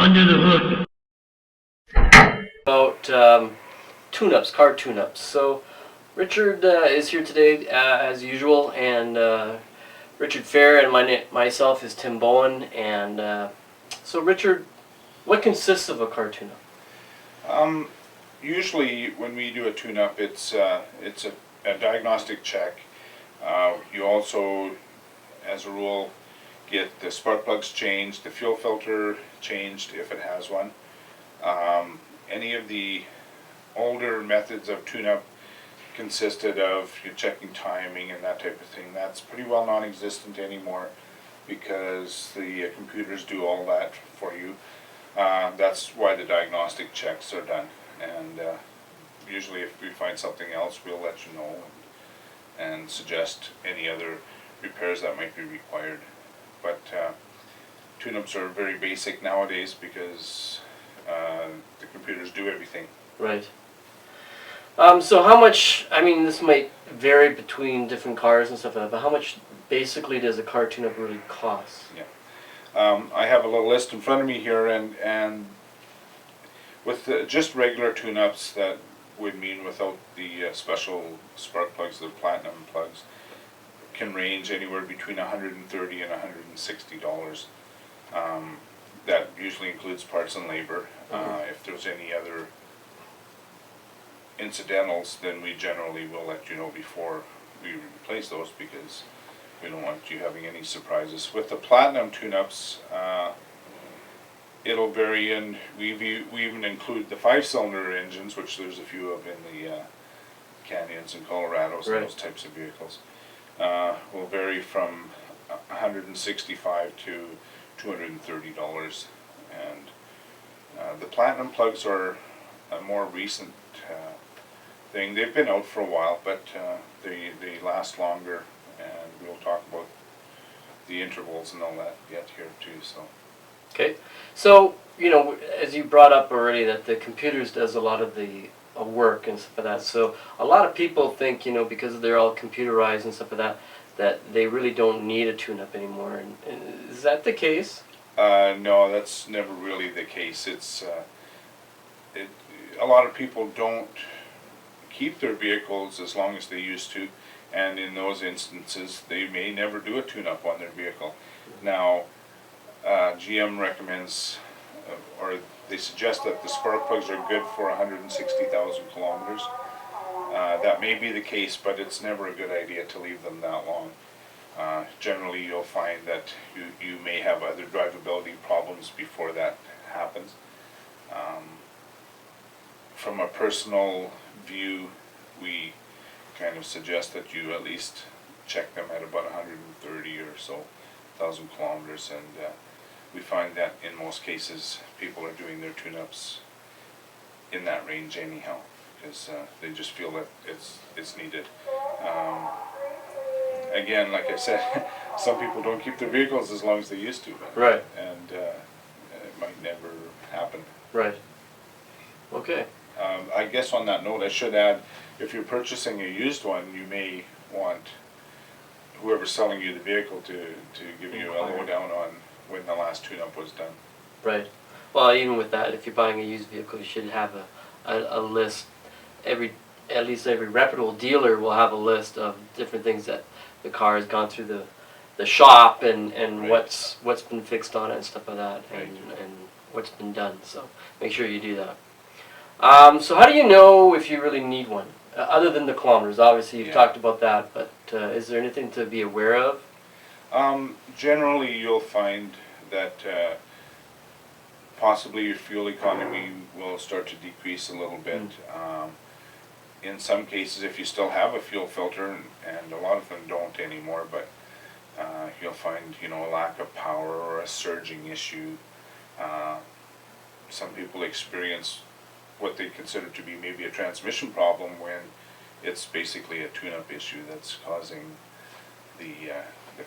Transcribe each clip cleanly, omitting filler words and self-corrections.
Under the hood. About tune-ups, car tune-ups. So Richard is here today as usual, and Richard Fair and myself is Tim Bowen. And so Richard, what consists of a car tune-up? Usually when we do a tune-up, it's a diagnostic check. You also, as a rule, get the spark plugs changed, the fuel filter changed if it has one. Any of the older methods of tune-up consisted of you checking timing and that type of thing. That's pretty well non-existent anymore because the computers do all that for you. That's why the diagnostic checks are done, and usually if we find something else, we'll let you know and suggest any other repairs that might be required. But tune-ups are very basic nowadays because the computers do everything. Right. So how much, I mean, this might vary between different cars and stuff like that, but how much basically does a car tune-up really cost? Yeah. I have a little list in front of me here, and with just regular tune-ups, that would mean without the special spark plugs, the platinum plugs, can range anywhere between $130 and $160. That usually includes parts and labor. If there's any other incidentals, then we generally will let you know before we replace those, because we don't want you having any surprises. With the platinum tune-ups, it'll vary, and we even include the 5-cylinder engines, which there's a few of in the Canyons and Colorados, right, and those types of vehicles. Will vary from $165 to $230, and the platinum plugs are a more recent thing. They've been out for a while, but they last longer, and we'll talk about the intervals and all that yet here too. So. Okay, so you know, as you brought up already, that the computers does a lot of the work and stuff like that. So a lot of people think, you know, because they're all computerized and stuff like that, that they really don't need a tune-up anymore. And is that the case? No, that's never really the case. It's a lot of people don't keep their vehicles as long as they used to, and in those instances, they may never do a tune-up on their vehicle. Now, GM recommends, or they suggest that the spark plugs are good for 160,000 kilometers. That may be the case, but it's never a good idea to leave them that long. Generally, you'll find that you may have other drivability problems before that happens. From a personal view, we kind of suggest that you at least check them at about 130 or so thousand kilometers, and we find that in most cases people are doing their tune-ups in that range anyhow, because they just feel that it's needed. Again, like I said, some people don't keep their vehicles as long as they used to, right, and it might never happen. Right. Okay. I guess on that note, I should add, if you're purchasing a used one, you may want whoever's selling you the vehicle to give you a lowdown on when the last tune-up was done. Right. Well, even with that, if you're buying a used vehicle, you should have a list. At least every reputable dealer will have a list of different things that the car has gone through the shop, and right, what's been fixed on it and stuff like that, right, and what's been done. So make sure you do that. So how do you know if you really need one? Other than the kilometers, obviously you've talked about that, but is there anything to be aware of? Generally, you'll find that possibly your fuel economy will start to decrease a little bit. In some cases, if you still have a fuel filter, and a lot of them don't anymore, but you'll find, you know, a lack of power or a surging issue. Some people experience what they consider to be maybe a transmission problem when it's basically a tune-up issue that's causing the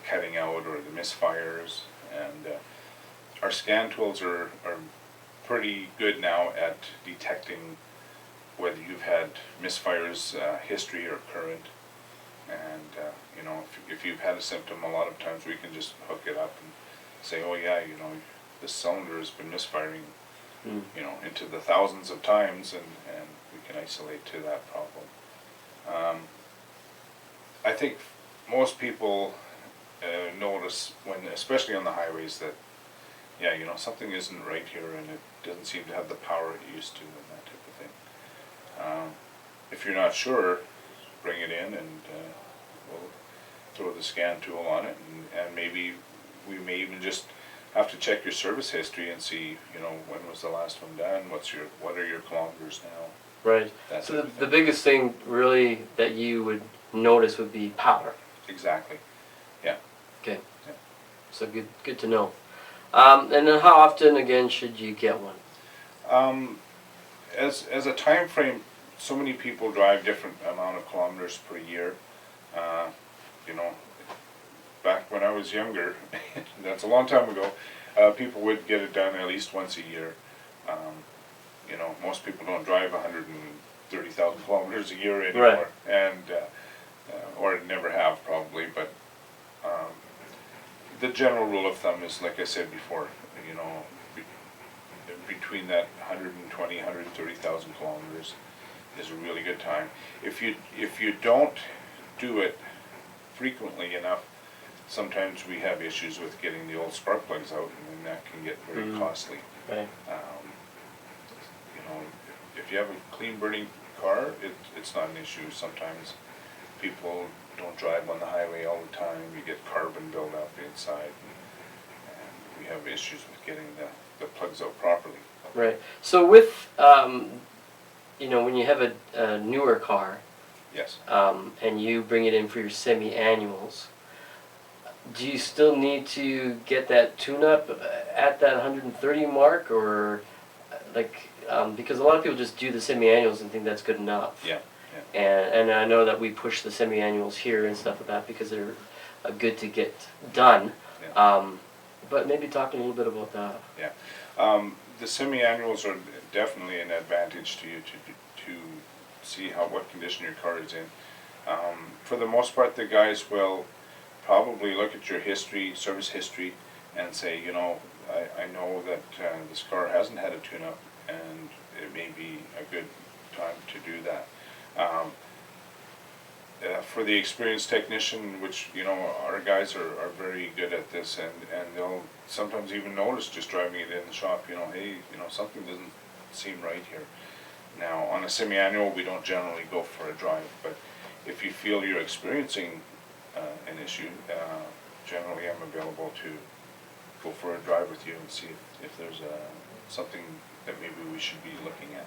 cutting out or the misfires. And our scan tools are pretty good now at detecting whether you've had misfires, history or current. And you know, if you've had a symptom, a lot of times we can just hook it up and say, oh yeah, you know, this cylinder has been misfiring, Mm. you know, into the thousands of times, and we can isolate to that problem. I think most people notice when, especially on the highways, that yeah, you know, something isn't right here, and it doesn't seem to have the power it used to, and that type of thing. If you're not sure, bring it in, and we'll throw the scan tool on it, and maybe we may even just have to check your service history and see, you know, when was the last one done, what are your kilometers now. Right. That So type the, of the thing. biggest thing really that you would notice would be power. Exactly. Yeah. Okay. Yeah. So good to know. And then how often again should you get one? As a time frame, so many people drive different amount of kilometers per year. You know, back when I was younger, that's a long time ago, people would get it done at least once a year. You know, most people don't drive 130,000 kilometers a year anymore, Right. and or never have probably. But the general rule of thumb is, like I said before, you know, between that 120, 130,000 kilometers is a really good time. If you don't do it frequently enough, sometimes we have issues with getting the old spark plugs out, and then that can get very costly. Right. You know, if you have a clean burning car, it's not an issue. Sometimes people don't drive on the highway all the time. You get carbon buildup inside, and we have issues with getting the plugs out properly. Right. So with you know, when you have a newer car, Yes. and you bring it in for your semi-annuals, do you still need to get that tune-up at that 130 mark, or like because a lot of people just do the semi-annuals and think that's good enough. Yeah. And I know that we push the semi-annuals here and stuff like that because they're good to get done. Yeah. But maybe talk a little bit about that. Yeah. The semi-annuals are definitely an advantage to you to see what condition your car is in. For the most part, the guys will probably look at your history, service history, and say, you know, I know that this car hasn't had a tune-up, and it may be a good time to do that. For the experienced technician, which, you know, our guys are very good at this, and they'll sometimes even notice just driving it in the shop, you know, hey, you know, something doesn't seem right here. Now, on a semi-annual, we don't generally go for a drive, but if you feel you're experiencing an issue, generally I'm available to go for a drive with you and see if there's something that maybe we should be looking at.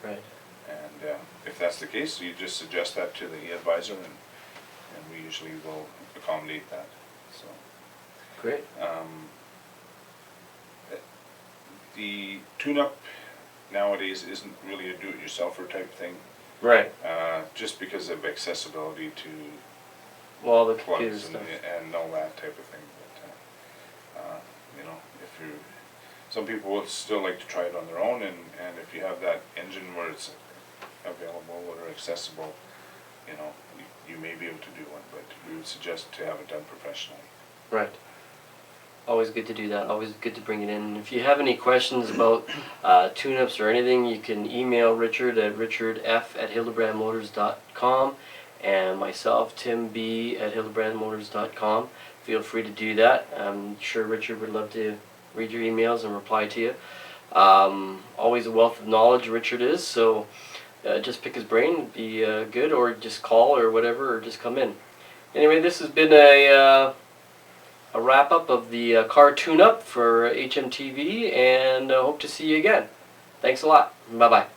Right. And if that's the case, you just suggest that to the advisor, and we usually will accommodate that. So Great. the tune-up nowadays isn't really a do-it-yourselfer type thing, Right. just because of accessibility to Well, the computer plugs stuff. and all that type of thing. But you know, some people would still like to try it on their own, and if you have that engine where it's available or accessible, you know, you may be able to do one, but we would suggest to have it done professionally. Right. Always good to do that. Always good to bring it in. And if you have any questions about tune-ups or anything, you can email Richard at richardf@hildebrandmotors.com and myself, Tim B. at hildebrandmotors.com. Feel free to do that. I'm sure Richard would love to read your emails and reply to you. Always a wealth of knowledge, Richard is, so just pick his brain, be good, or just call or whatever, or just come in. Anyway, this has been a wrap-up of the car tune-up for HMTV, and hope to see you again. Thanks a lot. Bye-bye.